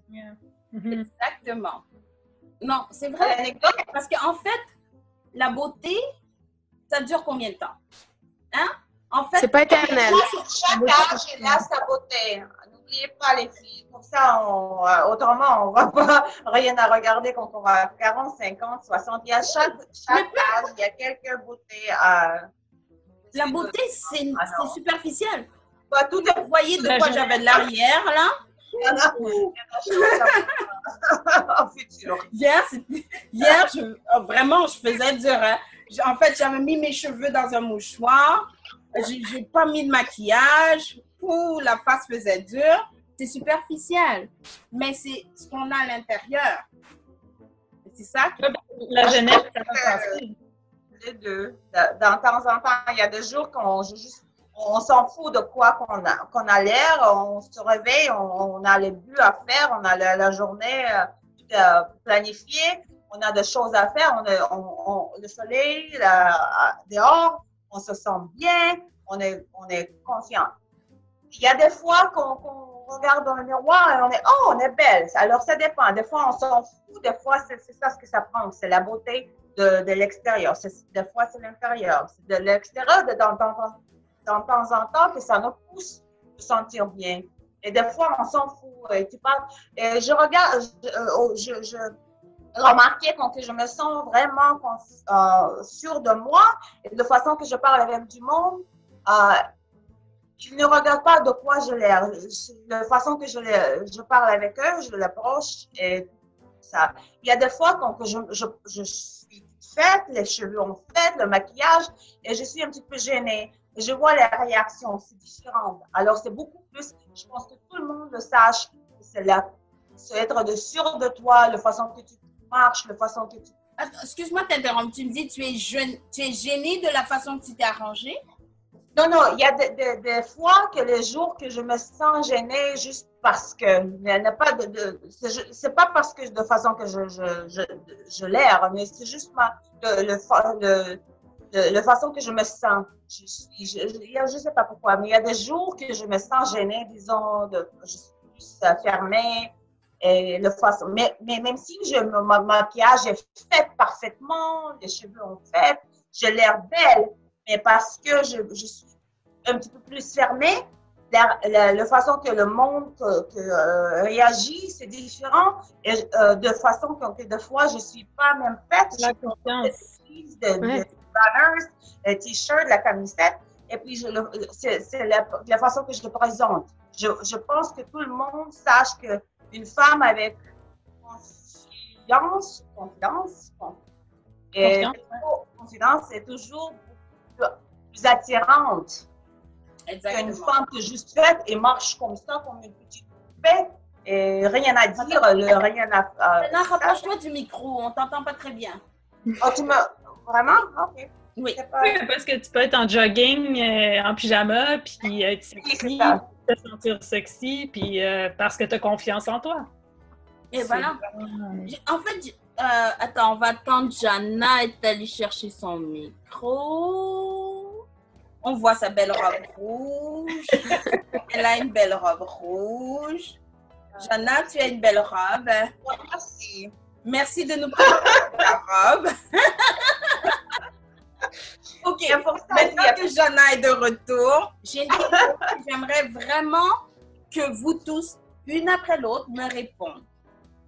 Yeah. Exactement. Non, c'est vrai. Parce qu'en fait, la beauté, ça dure combien de temps? Hein? En fait, c'est pas éternel. Chaque âge, il a sa beauté. N'oubliez pas les filles. Comme ça, autrement, on va pas rien à regarder quand on va à 40, 50, 60. Il y a chaque âge, il y a quelques beautés à... La beauté, c'est superficiel. Bah, tout est... Vous voyez de quoi j'avais de l'arrière, là? Hier, vraiment, je faisais dur. Hein? En fait, j'avais mis mes cheveux dans un mouchoir. J'ai pas mis de maquillage. La face faisait dur. C'est superficiel. Mais c'est ce qu'on a à l'intérieur. C'est ça que... La jeunesse, ça va passer. Les deux. De temps en temps, il y a des jours on s'en fout de quoi qu'on a l'air, on se réveille, on a les buts à faire, on a la journée planifiée, on a des choses à faire, le soleil dehors, on se sent bien, on est confiant. Il y a des fois qu'on regarde dans le miroir et on est belle. Alors ça dépend. Des fois on s'en fout, des fois c'est ça ce que ça prend, c'est la beauté de l'extérieur. Des fois c'est l'intérieur, c'est de l'extérieur, de temps en temps que ça nous pousse de sentir bien. Et des fois, on s'en fout. Et tu parles, et je regarde, je remarquais quand je me sens vraiment sûre de moi et de façon que je parle avec du monde, je ne regarde pas de quoi j'ai l'air. De façon que je parle avec eux, je l'approche et ça. Il y a des fois quand je suis faite, les cheveux ont fait, le maquillage, et je suis un petit peu gênée. Je vois les réactions, c'est différent. Alors, c'est beaucoup plus, je pense que tout le monde le sache, c'est être sûr de toi, la façon que tu marches, la façon que tu... Attends, excuse-moi de t'interrompre, tu me dis tu es gênée de la façon que tu t'es arrangée? Non, il y a des fois que les jours que je me sens gênée juste parce que il n'y a pas c'est pas parce que de façon que je l'air, mais c'est juste la façon que je me sens. Je sais pas pourquoi, mais il y a des jours que je me sens gênée, disons, je suis plus fermée. Et mais même si mon maquillage est fait parfaitement, les cheveux ont fait, j'ai l'air belle, mais parce que je suis un petit peu plus fermée, la façon que le monde réagit, c'est différent. Et de façon que des fois, je ne suis pas même faite. La confiance. Des banners, t-shirts, la camisette. Et puis, c'est la façon que je le présente. Je pense que tout le monde sache qu'une femme avec confiance est toujours plus attirante qu'une femme qui est juste faite et marche comme ça, comme une petite poupée, et rien à dire, rien à... Maintenant, rapproche-toi du micro, on t'entend pas très bien. Oh, Vraiment? OK. Oui. Oui, parce que tu peux être en jogging, en pyjama, puis être sexy, te sentir sexy, puis parce que tu as confiance en toi. Et voilà. En fait, attends, on va attendre. Jana est allée chercher son micro. On voit sa belle robe rouge. Elle a une belle robe rouge. Jana, tu as une belle robe. Merci. Merci de nous présenter ta robe. OK, maintenant que Jana est de retour, j'ai une question que j'aimerais vraiment que vous tous, une après l'autre, me répondent.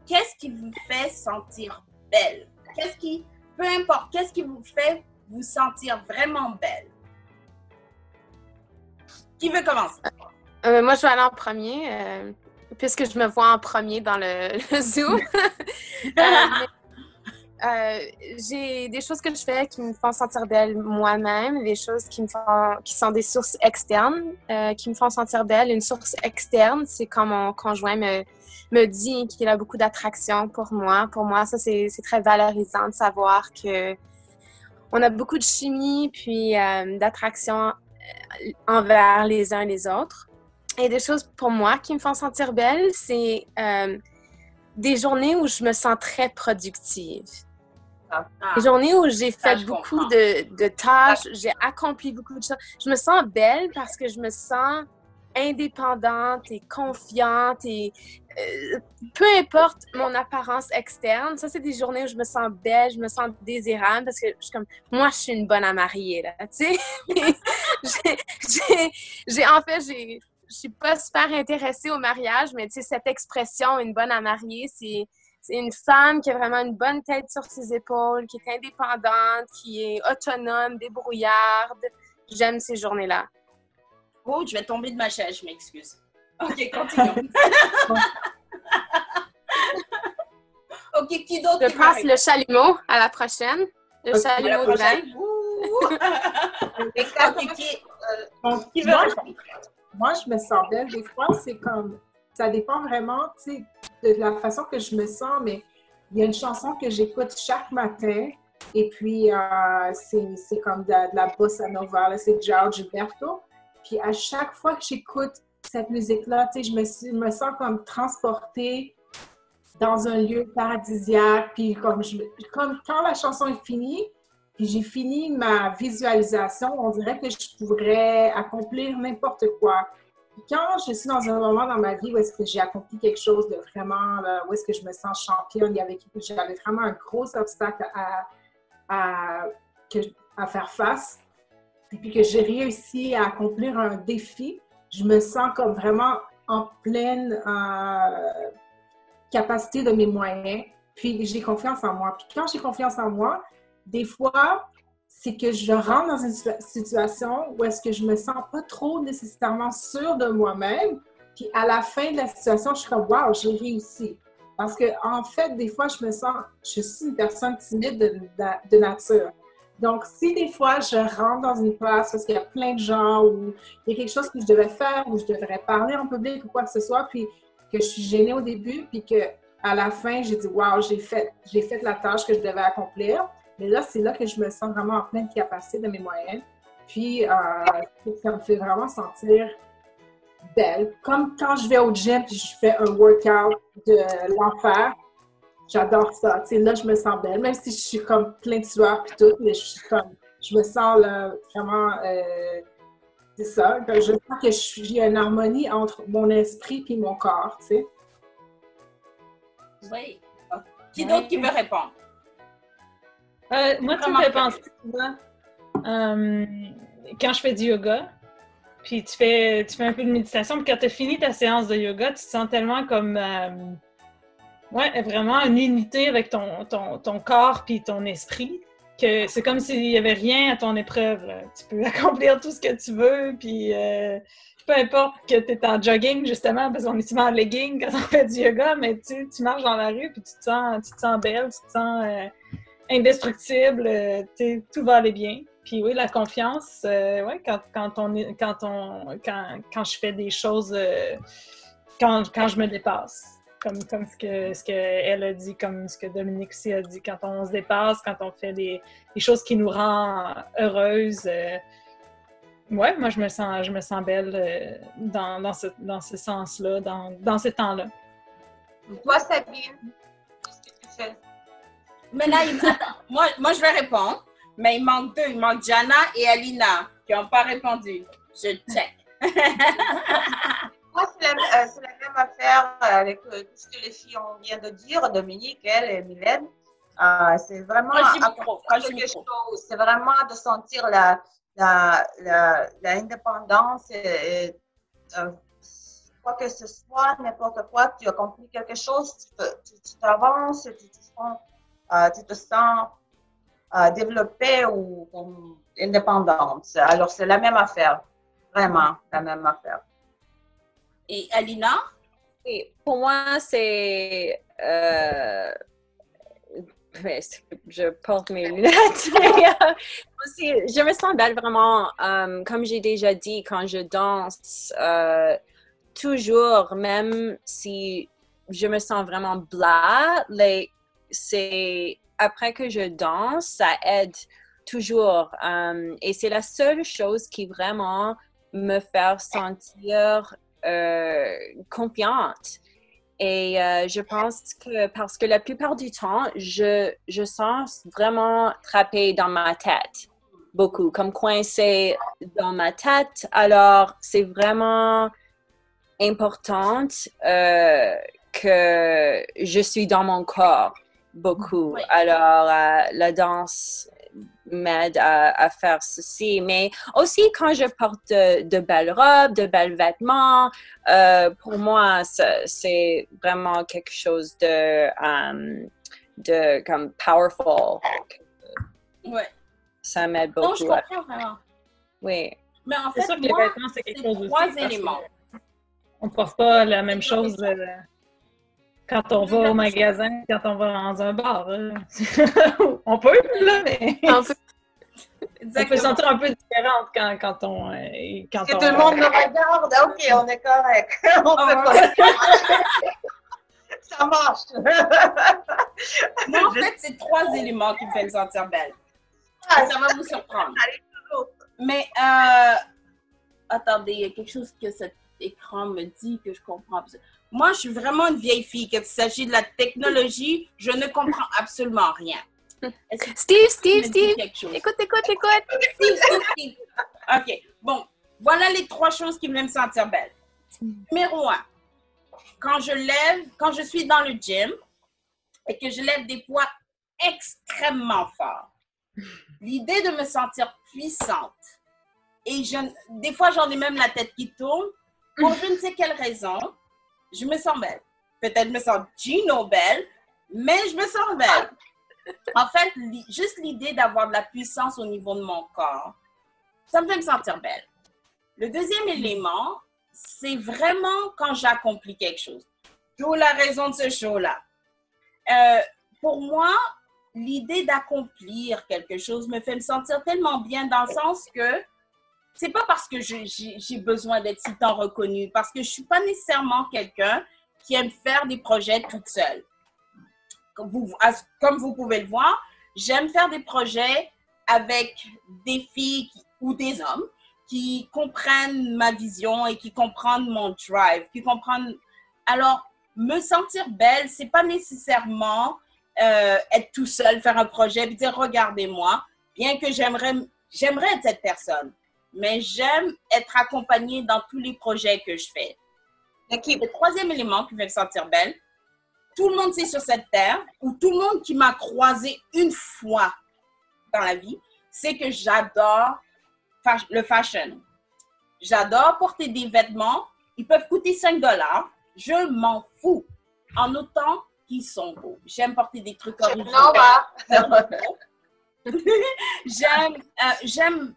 Qu'est-ce qui vous fait sentir belle? Peu importe, qu'est-ce qui vous fait vous sentir vraiment belle? Qui veut commencer? Moi, je vais aller en premier, puisque je me vois en premier dans le Zoom. J'ai des choses que je fais qui me font sentir belle moi-même, des choses qui sont des sources externes qui me font sentir belle. Une source externe, c'est quand mon conjoint me dit qu'il a beaucoup d'attraction pour moi. Pour moi, ça, c'est très valorisant de savoir que on a beaucoup de chimie puis d'attraction envers les uns les autres. Et des choses pour moi qui me font sentir belle, c'est des journées où je me sens très productive. Des journées où j'ai fait beaucoup de tâches, j'ai accompli beaucoup de choses. Je me sens belle parce que je me sens indépendante et confiante et peu importe mon apparence externe, ça c'est des journées où je me sens belle, je me sens désirable parce que je suis comme, moi je suis une bonne à marier là, tu sais. Je suis pas super intéressée au mariage, mais tu sais, cette expression, une bonne à marier, c'est une femme qui a vraiment une bonne tête sur ses épaules, qui est indépendante, qui est autonome, débrouillarde. J'aime ces journées-là. Oh, je vais tomber de ma chaise, je m'excuse. Ok, continue. Ok, qui d'autre? Je passe le chalumeau à la prochaine. Le chalumeau de vin. Moi, je me sens belle. Des fois, c'est comme... Ça dépend vraiment, tu sais, de la façon que je me sens, mais il y a une chanson que j'écoute chaque matin. Et puis, c'est comme de la bossa nova, là, c'est João Gilberto. Puis à chaque fois que j'écoute cette musique-là, tu sais, je me sens comme transportée dans un lieu paradisiaque. Puis comme quand la chanson est finie, puis j'ai fini ma visualisation, on dirait que je pourrais accomplir n'importe quoi. Puis quand je suis dans un moment dans ma vie où est-ce que j'ai accompli quelque chose de vraiment, là, où est-ce que je me sens championne, j'avais vraiment un gros obstacle à faire face, et puis que j'ai réussi à accomplir un défi, je me sens comme vraiment en pleine capacité de mes moyens, puis j'ai confiance en moi. Puis quand j'ai confiance en moi, des fois, c'est que je rentre dans une situation où est-ce que je me sens pas trop nécessairement sûre de moi-même, puis à la fin de la situation, je suis comme « wow, j'ai réussi ». Parce que en fait, des fois, je suis une personne timide de nature. Donc, si des fois, je rentre dans une place parce qu'il y a plein de gens ou il y a quelque chose que je devais faire ou je devrais parler en public ou quoi que ce soit, puis que je suis gênée au début, puis qu'à la fin, j'ai dit « wow, j'ai fait la tâche que je devais accomplir », mais là, c'est là que je me sens vraiment en pleine capacité de mes moyens. Puis, ça me fait vraiment sentir belle. Comme quand je vais au gym puis je fais un workout de l'enfer, j'adore ça. Tu sais, là, je me sens belle, même si je suis comme plein de sueur et tout, mais je me sens là, vraiment, c'est ça. Je sens que j'ai une harmonie entre mon esprit et mon corps, tu sais. Oui. Qui d'autre qui veut répondre? Moi, tu me fais penser souvent, quand je fais du yoga, puis tu fais un peu de méditation, puis quand tu as fini ta séance de yoga, tu te sens tellement comme, vraiment une unité avec ton corps puis ton esprit, que c'est comme s'il n'y avait rien à ton épreuve, là. Tu peux accomplir tout ce que tu veux, puis peu importe que tu es en jogging, justement, parce qu'on est souvent en legging quand on fait du yoga, mais tu marches dans la rue, puis tu te sens belle, tu te sens indestructible, tout va aller bien. Puis oui, la confiance, quand je fais des choses, quand je me dépasse, comme ce qu'elle a dit, comme ce que Dominique aussi a dit, quand on se dépasse, quand on fait des choses qui nous rendent heureuses. Moi je me sens belle dans ce sens-là, dans ces temps-là. Toi, Sabine, qu'est-ce que tu fais? Mais là, moi, je vais répondre. Mais il manque deux. Il manque Jana et Alina qui n'ont pas répondu. Je check. Moi, c'est la même affaire avec tout ce que les filles viennent de dire, Dominique, elle et Mylène. C'est vraiment quelque chose. C'est vraiment de sentir l'indépendance et quoi que ce soit, n'importe quoi, tu accomplis quelque chose, tu t'avances, tu te sens développée ou indépendante. Alors, c'est la même affaire. Vraiment, la même affaire. Et Alina? Et pour moi, c'est... je porte mes lunettes. Aussi, je me sens belle vraiment, comme j'ai déjà dit, quand je danse, toujours, même si je me sens vraiment blah, c'est après que je danse, ça aide toujours. Et c'est la seule chose qui vraiment me fait sentir confiante. Et je pense que parce que la plupart du temps, je sens vraiment trappée dans ma tête, beaucoup, comme coincée dans ma tête. Alors, c'est vraiment importante que je suis dans mon corps beaucoup. Oui. Alors, la danse m'aide à faire ceci. Mais aussi, quand je porte de belles robes, de belles vêtements, pour moi, c'est vraiment quelque chose de comme powerful. Ouais. Ça m'aide beaucoup. Non, je comprends vraiment. Oui. Mais en C'est fait, sûr que les moi, vêtements, c'est quelque c'est chose aussi. 3 parce que éléments. on ne porte pas la même chose quand on va au magasin, quand on va dans un bar. On peut, là, mais Un peu. on peut se sentir un peu différente quand on... quand Que on tout le monde nous regarde, ok, on est correct. On peut pas. Ça marche. Moi, en fait, c'est 3 éléments qui me font me sentir belle. Ah, Et ça va vous surprendre. allez, toujours. Mais, attendez, il y a quelque chose que cet écran me dit que je comprends. Moi, je suis vraiment une vieille fille. Quand il s'agit de la technologie, je ne comprends absolument rien. Est-ce que Steve, tu me dis Steve, quelque chose? écoute. Steve. OK. Bon, voilà les 3 choses qui me font me sentir belle. Numéro 1, quand je suis dans le gym et que je lève des poids extrêmement forts, l'idée de me sentir puissante, et des fois j'en ai même la tête qui tourne, pour je ne sais quelle raison, je me sens belle. Peut-être je me sens Gino belle, mais je me sens belle. En fait, juste l'idée d'avoir de la puissance au niveau de mon corps, ça me fait me sentir belle. Le deuxième élément, c'est vraiment quand j'accomplis quelque chose. D'où la raison de ce show-là. Pour moi, l'idée d'accomplir quelque chose me fait me sentir tellement bien dans le sens que c'est pas parce que j'ai besoin d'être si tant reconnue, parce que je suis pas nécessairement quelqu'un qui aime faire des projets toute seule. Comme vous pouvez le voir, j'aime faire des projets avec des filles ou des hommes qui comprennent ma vision et qui comprennent mon drive, qui comprennent... Alors, me sentir belle, c'est pas nécessairement être tout seul, faire un projet et dire « Regardez-moi », bien que j'aimerais être cette personne, mais j'aime être accompagnée dans tous les projets que je fais. Le troisième élément qui me fait me sentir belle, tout le monde sait sur cette terre, ou tout le monde qui m'a croisée une fois dans la vie, c'est que j'adore le fashion. J'adore porter des vêtements. Ils peuvent coûter 5 $. Je m'en fous. En autant qu'ils sont beaux. J'aime porter des trucs originaux. J'aime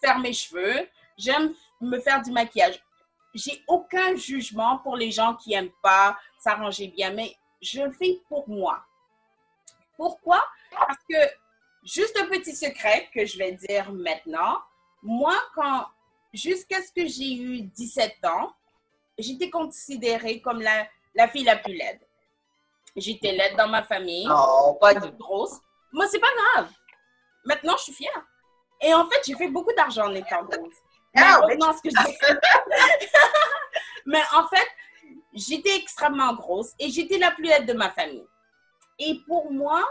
faire mes cheveux. J'aime me faire du maquillage. J'ai aucun jugement pour les gens qui n'aiment pas s'arranger bien, mais je le fais pour moi. Pourquoi? Parce que, juste un petit secret que je vais dire maintenant, moi, jusqu'à ce que j'ai eu 17 ans, j'étais considérée comme la fille la plus laide. J'étais laide dans ma famille. Non, pas du tout. Grosse. Moi, c'est pas grave. Maintenant, je suis fière. Et en fait, j'ai fait beaucoup d'argent en étant grosse. Mais en fait, j'étais extrêmement grosse et j'étais la plus laide de ma famille. Et pour moi,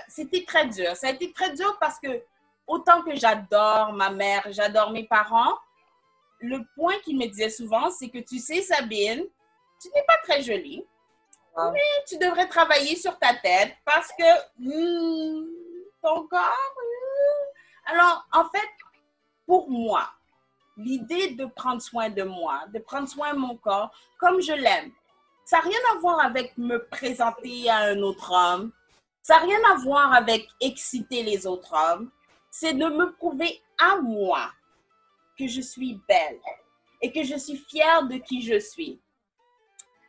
c'était très dur. Ça a été très dur parce que autant que j'adore ma mère, j'adore mes parents, le point qu'ils me disaient souvent, c'est que tu sais, Sabine, tu n'es pas très jolie, mais tu devrais travailler sur ta tête parce que ton corps... Alors, en fait, pour moi, l'idée de prendre soin de moi, de prendre soin de mon corps comme je l'aime, ça n'a rien à voir avec me présenter à un autre homme, ça n'a rien à voir avec exciter les autres hommes, c'est de me prouver à moi que je suis belle et que je suis fière de qui je suis.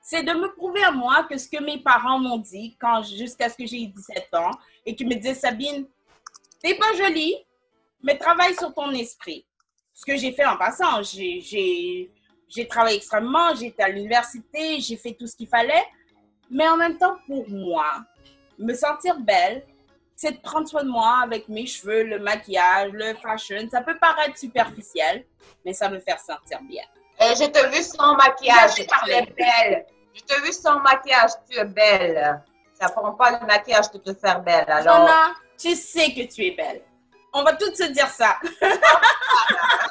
C'est de me prouver à moi que ce que mes parents m'ont dit jusqu'à ce que j'ai 17 ans et qui me disaient « Sabine, t'es pas jolie, mais travaille sur ton esprit. » Ce que j'ai fait en passant, j'ai travaillé extrêmement, j'étais à l'université, j'ai fait tout ce qu'il fallait, mais en même temps, pour moi, me sentir belle, c'est de prendre soin de moi avec mes cheveux, le maquillage, le fashion. Ça peut paraître superficiel, mais ça me fait sentir bien. Et je t'ai vu sans maquillage, tu es belle. Je t'ai vu sans maquillage, tu es belle. Ça ne prend pas le maquillage de te faire belle. Alors... Jonna, tu sais que tu es belle. On va toutes se dire ça.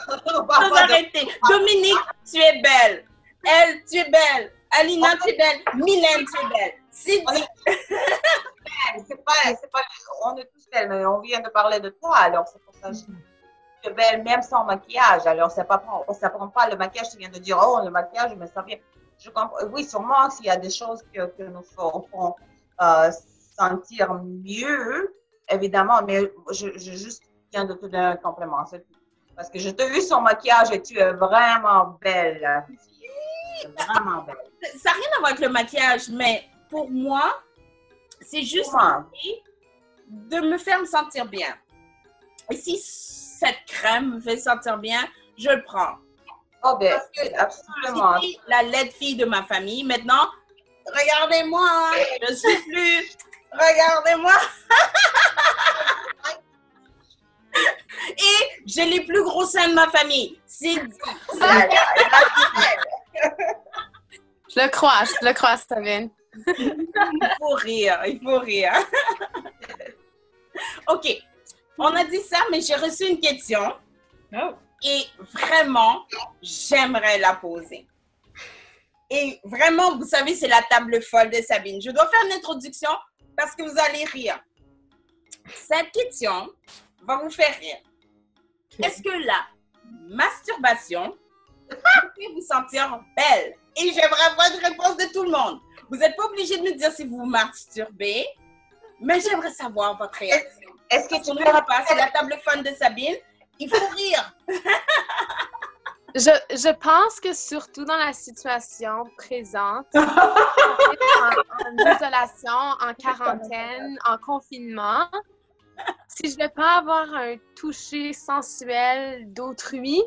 Sans arrêter. Dominique, tu es belle. Elle, tu es belle. Alina, tu es belle. Mylène, tu es belle. Cindy. On est tous belles, mais on vient de parler de toi, alors c'est pour ça que je dis que tu es belle, même sans maquillage. Alors, ça prend pas le maquillage, tu viens de dire, oh, le maquillage, mais ça vient. Je comprends. Oui, sûrement, s'il y a des choses que nous font sentir mieux, évidemment, mais je juste viens de te donner un compliment, c'est tout. Parce que je t'ai vu son maquillage et tu es vraiment belle. Tu es vraiment belle. Ça n'a rien à voir avec le maquillage, mais pour moi, c'est juste de me faire me sentir bien. Et si cette crème me fait sentir bien, je le prends. Oh, ben, Parce que absolument. je suis la laide fille de ma famille. Maintenant, regardez-moi, je suis plus. Regardez-moi. Et j'ai les plus gros seins de ma famille. C'est dit. Je le crois, Sabine. Il faut rire. OK. On a dit ça, mais j'ai reçu une question. Oh. Et vraiment, j'aimerais la poser. Et vraiment, vous savez, c'est la table folle de Sabine. Je dois faire une introduction parce que vous allez rire. Cette question va vous faire rire. Est-ce que la masturbation fait vous sentir belle? Et j'aimerais avoir une réponse de tout le monde. Vous n'êtes pas obligé de me dire si vous vous masturbez, mais j'aimerais savoir votre réaction. Est-ce que tu peux pas? C'est la table folle de Sabine. Il faut rire. Je pense que surtout dans la situation présente, en isolation, en quarantaine, en confinement, si je ne vais pas avoir un toucher sensuel d'autrui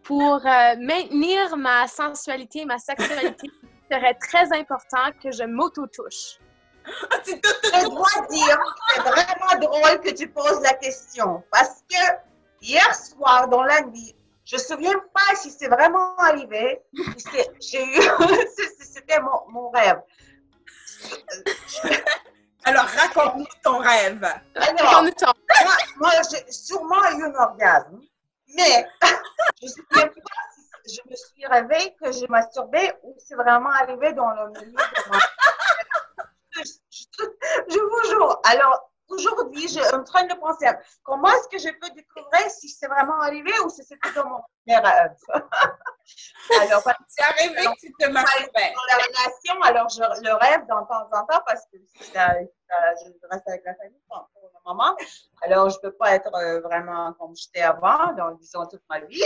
pour maintenir ma sensualité, ma sexualité, il serait très important que je m'auto-touche. Je dois dire, c'est vraiment drôle que tu poses la question parce que hier soir, dans la nuit, je ne me souviens pas si c'est vraiment arrivé. C'était mon rêve. Alors, raconte-nous ton rêve. Alors, moi j'ai sûrement eu un orgasme, mais je ne sais pas si je me suis réveillée que j'ai masturbé ou c'est vraiment arrivé dans le milieu de ma... Je vous jure. Alors, aujourd'hui, je suis en train de penser à comment est-ce que je peux découvrir si c'est vraiment arrivé ou si c'était dans mon premier rêve. Alors, c'est arrivé que tu te masturbais. Dans la relation, alors je le rêve de temps en temps parce que je reste avec la famille pour le moment. Alors, je ne peux pas être vraiment comme j'étais avant, donc disons toute ma vie.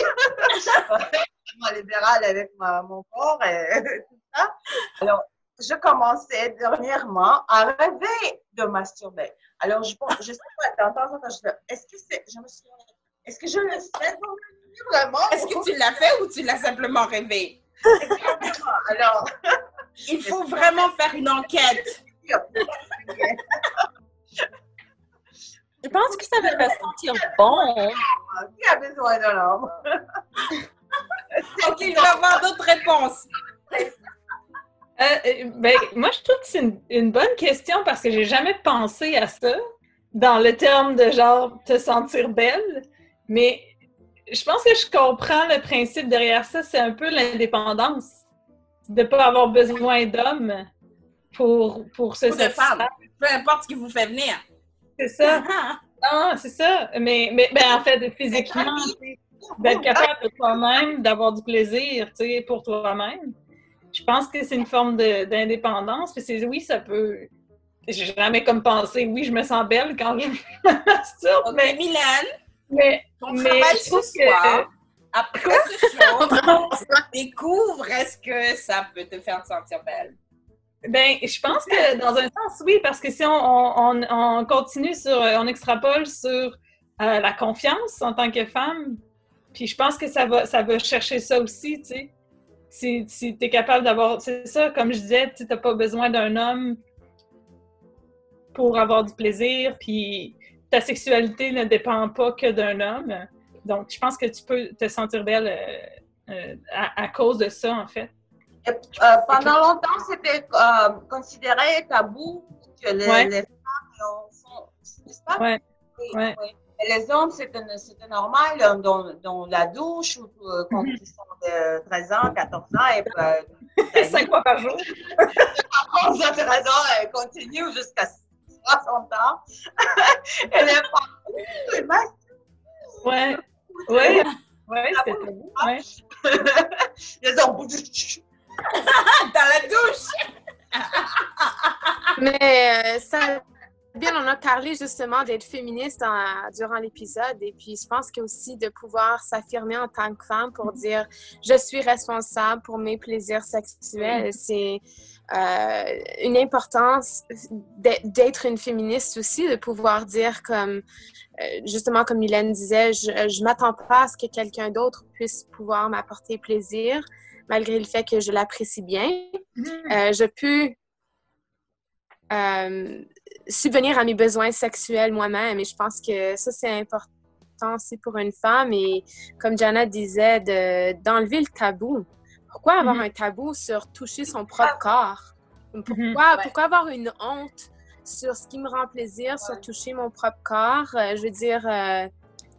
Vraiment libérale avec mon corps et tout ça. Alors, je commençais dernièrement à rêver de masturber. Alors, je sais pas, de temps en temps, je fais, est-ce que je le fais vraiment? Est-ce que tu l'as fait ou tu l'as simplement rêvé? Exactement. Alors, il faut vraiment faire une enquête. Je pense que ça me fait sentir bon. Qui a besoin d'un homme? OK, je vais avoir d'autres réponses. Moi, je trouve que c'est une bonne question parce que j'ai jamais pensé à ça dans le terme de genre te sentir belle, mais je pense que je comprends le principe derrière ça, c'est un peu l'indépendance, de ne pas avoir besoin d'hommes pour se satisfaire. Peu importe ce qui vous fait venir. C'est ça. Non, c'est ça. Mais en fait, physiquement, d'être capable de toi-même, d'avoir du plaisir, tu sais, pour toi-même. Je pense que c'est une forme d'indépendance. Oui, ça peut... J'ai jamais comme pensé, oui, je me sens belle quand je me masturbe. Okay, mais Mylène, ton mais travail ce soir, après ce show, découvre est-ce que ça peut te faire sentir belle? Ben, je pense que dans un sens, oui, parce que si on continue on extrapole sur la confiance en tant que femme, puis je pense que ça va chercher ça aussi, tu sais. Si tu es capable d'avoir... C'est ça, comme je disais, tu n'as pas besoin d'un homme pour avoir du plaisir, puis ta sexualité ne dépend pas que d'un homme. Donc, je pense que tu peux te sentir belle à cause de ça, en fait. Pendant longtemps, c'était considéré tabou que les femmes sont... N'est-ce pas? Ouais. Oui, ouais. oui. Et les hommes, c'était normal dans la douche ou quand ils sont de 13 ans, 14 ans. Et 5 fois par jour. Quand ils ont 13 ans, elles continuent jusqu'à 60 ans. Et les femmes, Ouais. Ouais. Ouais, c'était tabou. Ouais. les hommes, Dans la douche! Mais ça, bien, on a parlé justement d'être féministe durant l'épisode et puis je pense que aussi de pouvoir s'affirmer en tant que femme pour dire je suis responsable pour mes plaisirs sexuels. C'est une importance d'être une féministe aussi, de pouvoir dire comme justement comme Mylène disait, je m'attends pas à ce que quelqu'un d'autre puisse pouvoir m'apporter plaisir malgré le fait que je l'apprécie bien. Je peux subvenir à mes besoins sexuels moi-même et je pense que ça, c'est important aussi pour une femme et comme Jana disait, d'enlever le tabou. Pourquoi avoir un tabou sur toucher son propre corps? Pourquoi avoir une honte sur ce qui me rend plaisir, sur toucher mon propre corps? Je veux dire,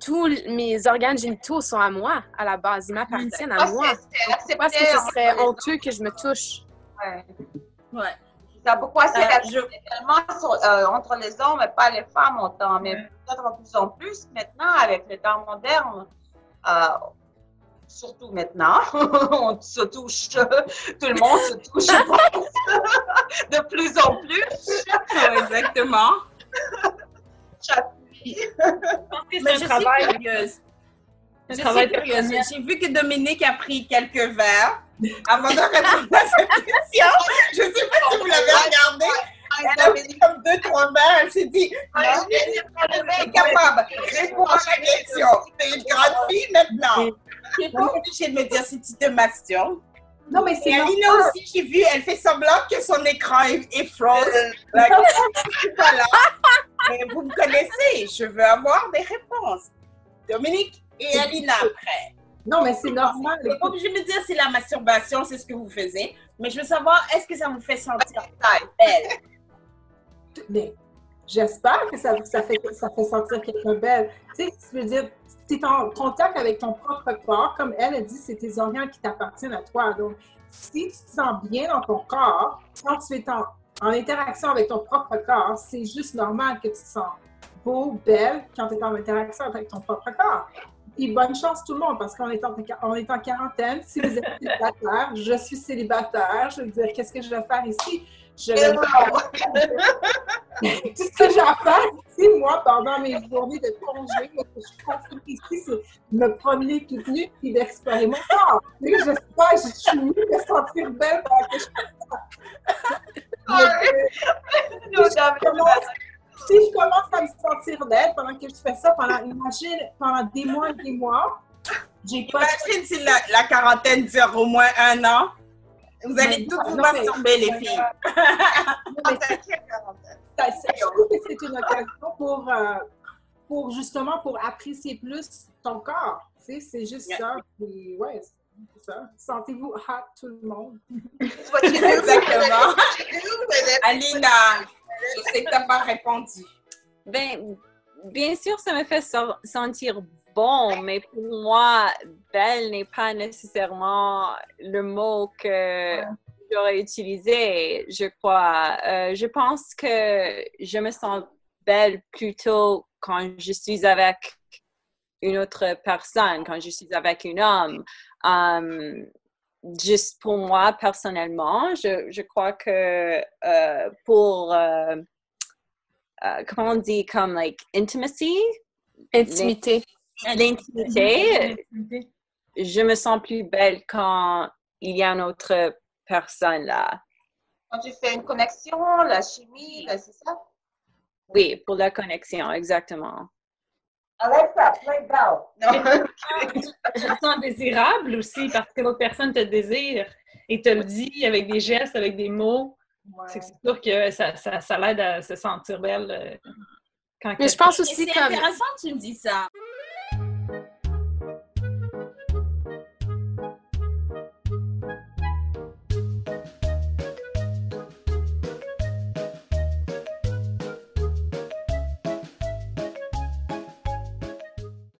tous mes organes génitaux sont à moi, à la base. Ils m'appartiennent à moi. Pourquoi est-ce que ce serait honteux que je me touche? Ouais. Pourquoi c'est tellement entre les hommes et pas les femmes autant, mais peut-être de plus en plus maintenant avec le temps moderne, surtout maintenant, on se touche, tout le monde se touche de plus en plus. Exactement. Mais je suis curieuse. J'ai vu que Dominique a pris quelques verres avant de répondre à cette question. Je ne sais pas si vous l'avez regardé. Elle a pris comme 2-3 verres. Elle s'est dit, elle est capable de répondre à la question. C'est une grande fille maintenant. Tu n'es pas obligée de me dire si tu te masturbes. Non, mais c'est et Alina aussi, j'ai vu, elle fait semblant que son écran est frozen. Je suis pas là. Mais vous me connaissez, je veux avoir des réponses. Dominique et Alina après. Non, mais c'est normal. Vous n'êtes pas obligé de me dire si la masturbation, c'est ce que vous faisiez. Mais je veux savoir, est-ce que ça vous fait sentir belle? Mais j'espère que ça fait sentir quelqu'un belle. Tu sais, je veux dire, tu es en contact avec ton propre corps. Comme elle a dit, c'est tes organes qui t'appartiennent à toi. Donc, si tu te sens bien dans ton corps, quand tu es en interaction avec ton propre corps, c'est juste normal que tu te sens beau, belle, quand tu es en interaction avec ton propre corps. Et bonne chance tout le monde, parce qu'on est en quarantaine. Si vous êtes célibataire, je suis célibataire. Je veux dire, qu'est-ce que je vais faire ici? Tout ce que j'ai à faire ici, moi, pendant mes journées de congé, je suis confinée ici, c'est me promener toute nue et d'explorer mon corps. Je sais pas, je suis mieux de sentir belle pendant que je si je commence à me sentir belle pendant que je fais ça, pendant des mois et des mois, j'ai pas... Imagine si la quarantaine dure au moins 1 an. Vous allez toutes vous masturber, les filles. Je trouve que c'est une occasion pour justement pour apprécier plus ton corps. Tu sais, c'est juste ça. Puis, ouais, c'est ça. Sentez-vous hot, tout le monde. Exactement. Alina, je sais que tu n'as pas répondu. Ben, bien sûr, ça me fait sentir bon, mais pour moi, belle n'est pas nécessairement le mot que j'aurais utilisé, je crois. Je pense que je me sens belle plutôt quand je suis avec une autre personne, quand je suis avec un homme. Juste pour moi, personnellement, je crois que pour, comment on dit, comme, like, intimacy? Intimité. L'intimité, je me sens plus belle quand il y a une autre personne là. Quand tu fais une connexion, la chimie, là, c'est ça? Oui, pour la connexion, exactement. Alexa, play Bell. Tu te sens désirable aussi parce que l'autre personne te désire et te le dit avec des gestes, avec des mots. Ouais. C'est sûr que ça l'aide à se sentir belle. Mais je pense aussi c'est intéressant que tu me dis ça.